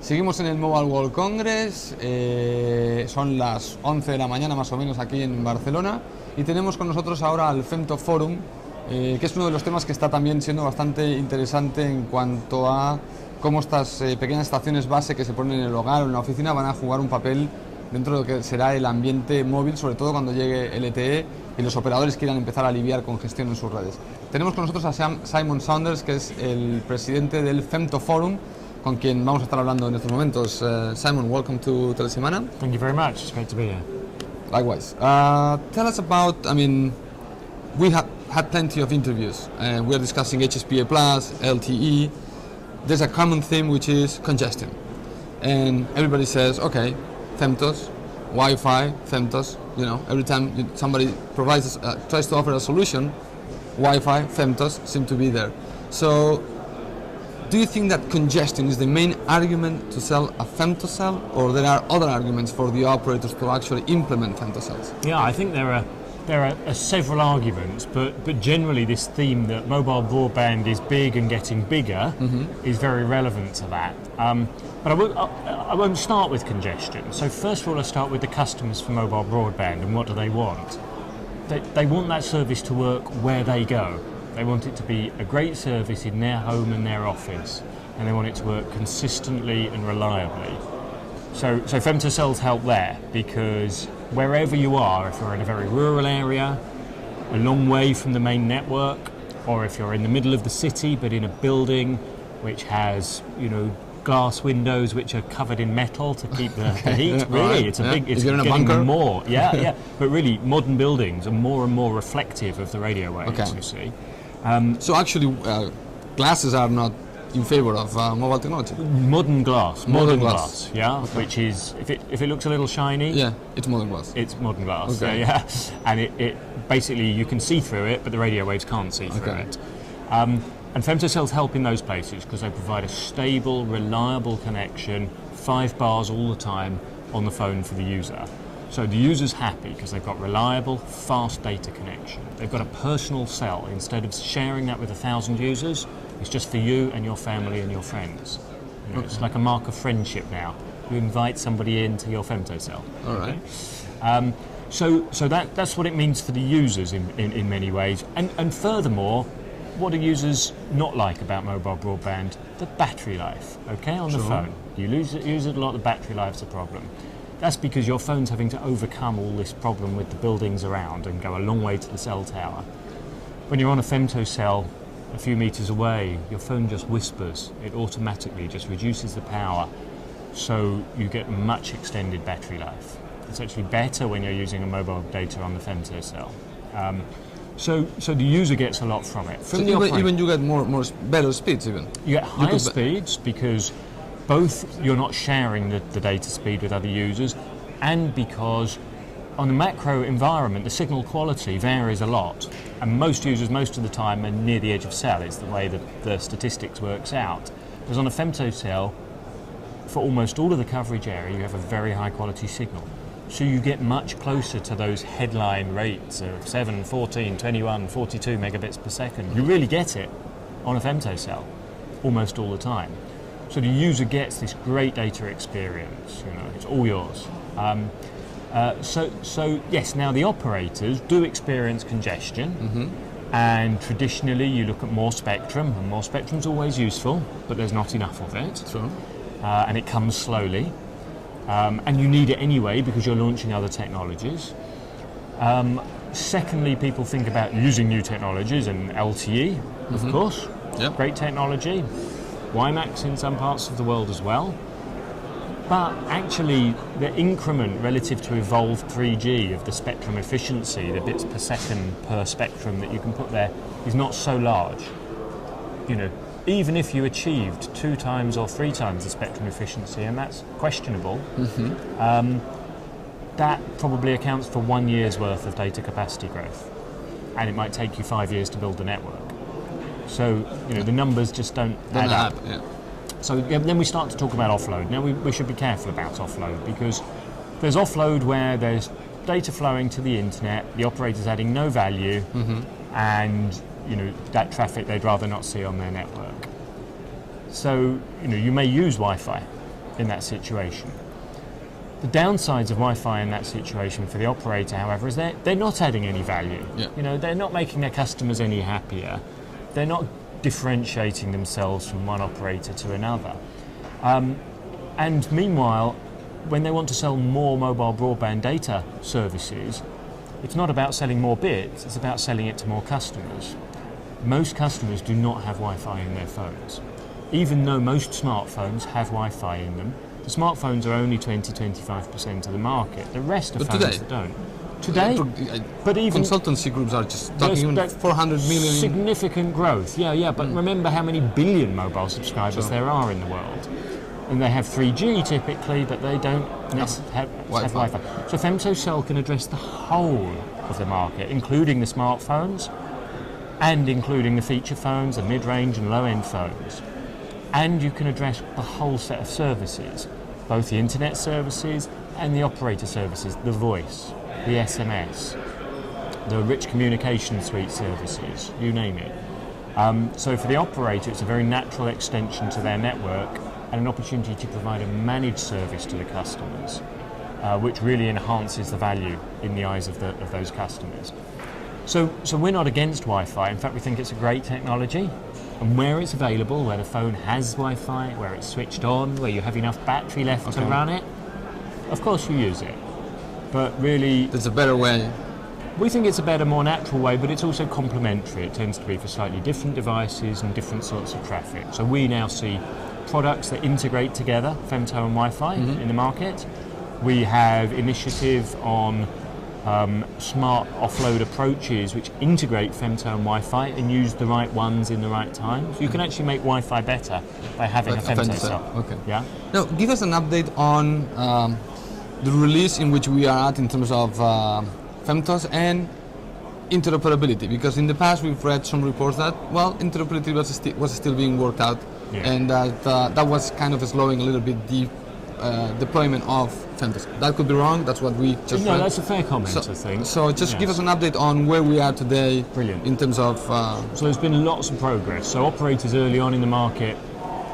Seguimos en el Mobile World Congress, son las 11 de la mañana más o menos aquí en Barcelona y tenemos con nosotros ahora al Femto Forum, que es uno de los temas que está también siendo bastante interesante en cuanto a cómo estas pequeñas estaciones base que se ponen en el hogar o en la oficina van a jugar un papel dentro de lo que será el ambiente móvil, sobre todo cuando llegue LTE y los operadores quieran empezar a aliviar congestión en sus redes. Tenemos con nosotros a Simon Saunders, que es el presidente del Femto Forum, con quien vamos a estar hablando en estos momentos. Simon, welcome to Telesemana. Thank you very much. It's great to be here. Likewise. Tell us about, we have had plenty of interviews and we are discussing HSPA+, LTE. There's a common theme which is congestion. And everybody says, okay, femtos, Wi-Fi, femtos, every time somebody tries to offer a solution, Wi-Fi, femtos seem to be there. So, do you think that congestion is the main argument to sell a femtocell, or there are other arguments for the operators to actually implement femtocells? Yeah, I think there are several arguments, but generally this theme that mobile broadband is big and getting bigger is very relevant to that. But I won't start with congestion. So first of all, I'll start with the customers for mobile broadband and what do they want? They want that service to work where they go. They want it to be a great service in their home and their office, and they want it to work consistently and reliably. So femtocells help there, because wherever you are, if you're in a very rural area, a long way from the main network, or if you're in the middle of the city but in a building which has, glass windows which are covered in metal to keep the heat. Really, right. It's getting in a bunker? more. Yeah. But really, modern buildings are more and more reflective of the radio waves. You see. So actually, glasses are not in favor of mobile technology. Modern glass. Yeah. Okay. Which is, if it looks a little shiny. Yeah, it's modern glass. It's modern glass. Okay. Yeah. And it basically you can see through it, but the radio waves can't see through it. And femtocells help in those places because they provide a stable, reliable connection, 5 bars all the time on the phone for the user. So the user's happy because they've got reliable, fast data connection. They've got a personal cell. Instead of sharing that with 1,000 users, it's just for you and your family and your friends. It's like a mark of friendship now. You invite somebody into your femtocell. All right. Okay? So that's what it means for the users in many ways. And furthermore, what do users not like about mobile broadband? The battery life, on the phone. You use it a lot, the battery life's a problem. That's because your phone's having to overcome all this problem with the buildings around and go a long way to the cell tower. When you're on a femtocell a few meters away, your phone just whispers. It automatically just reduces the power, so you get much extended battery life. It's actually better when you're using a mobile data on the femtocell. So the user gets a lot from it. So even you get better speeds even? You get higher speeds because both you're not sharing the data speed with other users, and because on the macro environment the signal quality varies a lot, and most users most of the time are near the edge of cell. It's the way that the statistics works out. Whereas on a femtocell, for almost all of the coverage area you have a very high quality signal. So you get much closer to those headline rates of 7, 14, 21, 42 megabits per second. You really get it on a femtocell almost all the time. So the user gets this great data experience, it's all yours. So yes, now the operators do experience congestion, and traditionally you look at more spectrum, and more spectrum's always useful, but there's not enough of it. Sure. And it comes slowly. And you need it anyway because you're launching other technologies. Secondly, people think about using new technologies, and LTE, of course, great technology. WiMAX in some parts of the world as well. But actually, the increment relative to evolved 3G of the spectrum efficiency, the bits per second per spectrum that you can put there, is not so large. Even if you achieved 2 times or 3 times the spectrum efficiency, and that's questionable, that probably accounts for 1 year's worth of data capacity growth, and it might take you 5 years to build the network. So the numbers just don't add up. Yeah. So then we start to talk about offload. Now we should be careful about offload, because there's offload where there's data flowing to the internet, the operator's adding no value, and that traffic they'd rather not see on their network. So you may use Wi-Fi, in that situation. The downsides of Wi-Fi in that situation for the operator, however, is they're not adding any value. Yeah. You know, they're not making their customers any happier. They're not differentiating themselves from one operator to another. And meanwhile, when they want to sell more mobile broadband data services, it's not about selling more bits, it's about selling it to more customers. Most customers do not have Wi-Fi in their phones. Even though most smartphones have Wi-Fi in them, the smartphones are only 20-25% of the market. The rest are phones that don't. Today, but even consultancy groups are just talking even 400 million. Significant growth, but remember how many billion mobile subscribers there are in the world. And they have 3G typically, but they don't have Wi-Fi. So FemtoCell can address the whole of the market, including the smartphones, and including the feature phones, the mid-range and low-end phones. And you can address the whole set of services, both the internet services and the operator services, the voice, the SMS, the rich communication suite services, you name it. So for the operator, it's a very natural extension to their network and an opportunity to provide a managed service to the customers, which really enhances the value in the eyes of those customers. So we're not against Wi-Fi. In fact, we think it's a great technology. And where it's available, where the phone has Wi-Fi, where it's switched on, where you have enough battery left to run it, of course you use it. But really, there's a better way. We think it's a better, more natural way, but it's also complementary. It tends to be for slightly different devices and different sorts of traffic. So we now see products that integrate together, Femto and Wi-Fi, in the market. We have initiative on smart offload approaches which integrate Femto and Wi-Fi and use the right ones in the right time. So you can actually make Wi-Fi better by having a Femto cell. Okay. Yeah? Now, give us an update on the release in which we are at in terms of Femtos and interoperability, because in the past we've read some reports that, interoperability was still being worked out, and that was kind of slowing a little bit the deployment of Femtos. That could be wrong, that's what we just read. No, that's a fair comment, I think. So just give us an update on where we are today. Brilliant. In terms of... So there's been lots of progress. So operators early on in the market,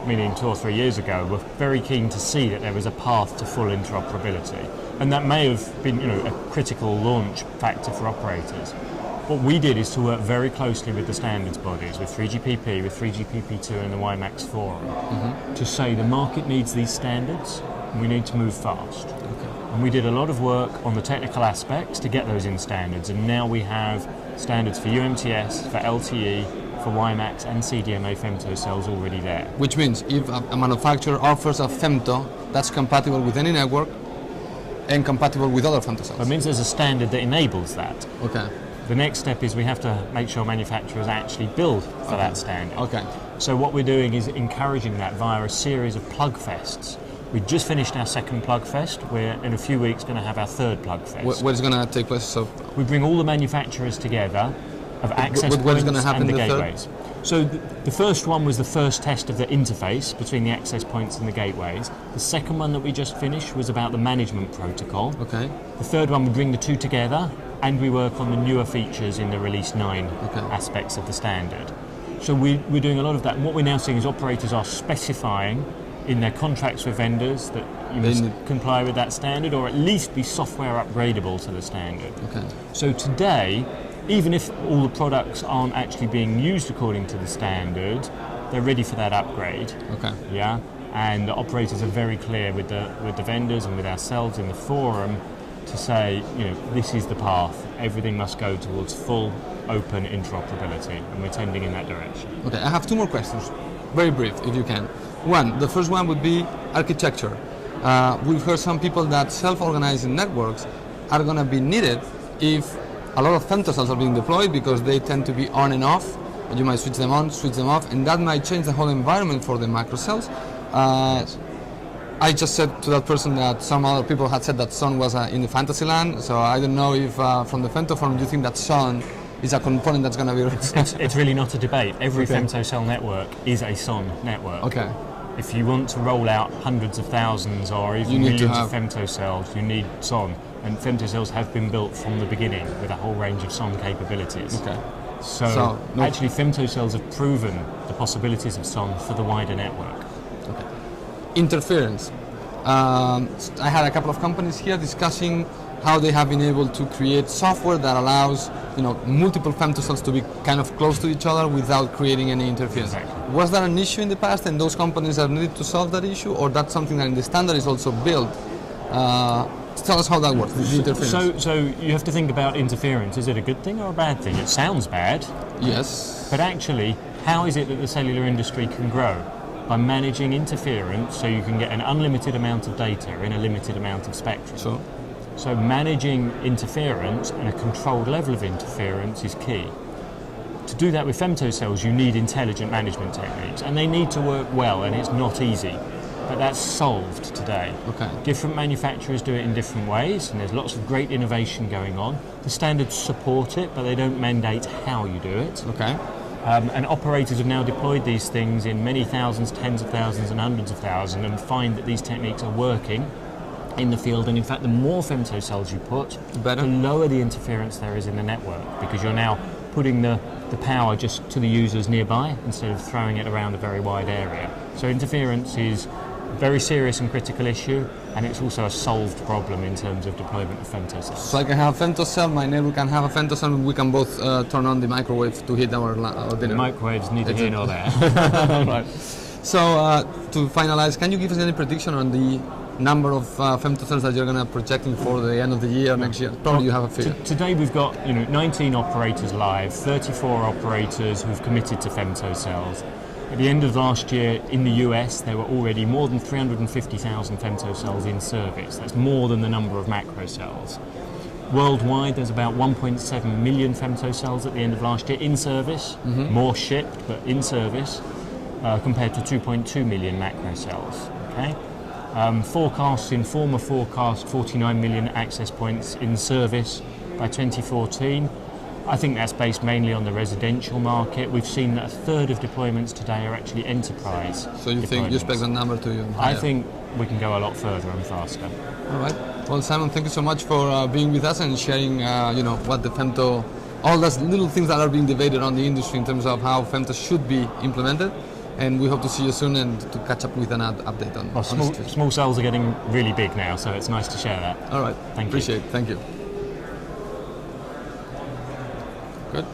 meaning 2 or 3 years ago, were very keen to see that there was a path to full interoperability. And that may have been, a critical launch factor for operators. What we did is to work very closely with the standards bodies, with 3GPP, with 3GPP2 and the WiMAX Forum, to say the market needs these standards and we need to move fast. Okay. And we did a lot of work on the technical aspects to get those in standards, and now we have standards for UMTS, for LTE, for WiMAX and CDMA femto cells already there. Which means if a manufacturer offers a femto that's compatible with any network and compatible with other femto cells. That means there's a standard that enables that. Okay. The next step is we have to make sure manufacturers actually build for that standard. Okay. So what we're doing is encouraging that via a series of plug fests. We just finished our second plug fest. We're in a few weeks going to have our third plug fest. Where's going to take place? So we bring all the manufacturers together of access points and the gateways. So the first one was the first test of the interface between the access points and the gateways. The second one that we just finished was about the management protocol. Okay. The third one, we bring the two together and we work on the newer features in the Release 9 aspects of the standard. So we're doing a lot of that. And what we're now seeing is operators are specifying in their contracts with vendors that you must comply with that standard, or at least be software upgradable to the standard. Okay. So today, even if all the products aren't actually being used according to the standard, they're ready for that upgrade. Okay. Yeah, and the operators are very clear with the vendors and with ourselves in the forum to say, this is the path. Everything must go towards full open interoperability, and we're tending in that direction. Okay, I have 2 more questions, very brief, if you can. The first one would be architecture. We've heard some people that self-organizing networks are going to be needed if a lot of femtocells are being deployed, because they tend to be on and off. You might switch them on, switch them off, and that might change the whole environment for the macro cells. I just said to that person that some other people had said that Sun was in the fantasy land, so I don't know if from the Femto Forum, do you think that Sun is a component that's going to be... It's really not a debate. Every femtocell network is a SON network. Okay. If you want to roll out hundreds of thousands or even millions of femtocells, you need SON. And femtocells have been built from the beginning with a whole range of SON capabilities. Okay. So actually femtocells have proven the possibilities of SON for the wider network. Okay. Interference. I had a couple of companies here discussing how they have been able to create software that allows multiple femtocells to be kind of close to each other without creating any interference. Exactly. Was that an issue in the past, and those companies are needed to solve that issue, or that's something that in the standard is also built? Tell us how that works, the interference. So you have to think about interference. Is it a good thing or a bad thing? It sounds bad. Yes. But actually, how is it that the cellular industry can grow? By managing interference so you can get an unlimited amount of data in a limited amount of spectrum. So managing interference and a controlled level of interference is key. To do that with femtocells, you need intelligent management techniques, and they need to work well, and it's not easy. But that's solved today. Okay. Different manufacturers do it in different ways, and there's lots of great innovation going on. The standards support it, but they don't mandate how you do it. Okay. And operators have now deployed these things in many thousands, tens of thousands and hundreds of thousands, and find that these techniques are working in the field. And in fact, the more femtocells you put, better. The lower the interference there is in the network, because you're now putting the power just to the users nearby instead of throwing it around a very wide area. So interference is a very serious and critical issue, and it's also a solved problem in terms of deployment of femtocells. So I can have a femtocell, my neighbor can have a femtocell, and we can both turn on the microwave to heat our dinner. The microwave's neither here nor there. Right. So to finalize, can you give us any prediction on the number of femtocells that you're going to projecting for the end of the year, next year? Probably you have a figure. Today we've got 19 operators live, 34 operators who've committed to femtocells. At the end of last year in the US, there were already more than 350,000 femtocells in service. That's more than the number of macrocells. Worldwide, there's about 1.7 million femtocells at the end of last year in service, more shipped, but in service, compared to 2.2 million macrocells. Okay? Forecasts inform a forecast 49 million access points in service by 2014. I think that's based mainly on the residential market. We've seen that a third of deployments today are actually enterprise. So you think you expect the number to be higher? I think we can go a lot further and faster. All right. Well, Simon, thank you so much for being with us and sharing, what the femto, all those little things that are being debated on the industry in terms of how femto should be implemented. And we hope to see you soon and to catch up with an update on. Well, small cells are getting really big now, so it's nice to share that. All right. Thank you. Appreciate it. Thank you. Good.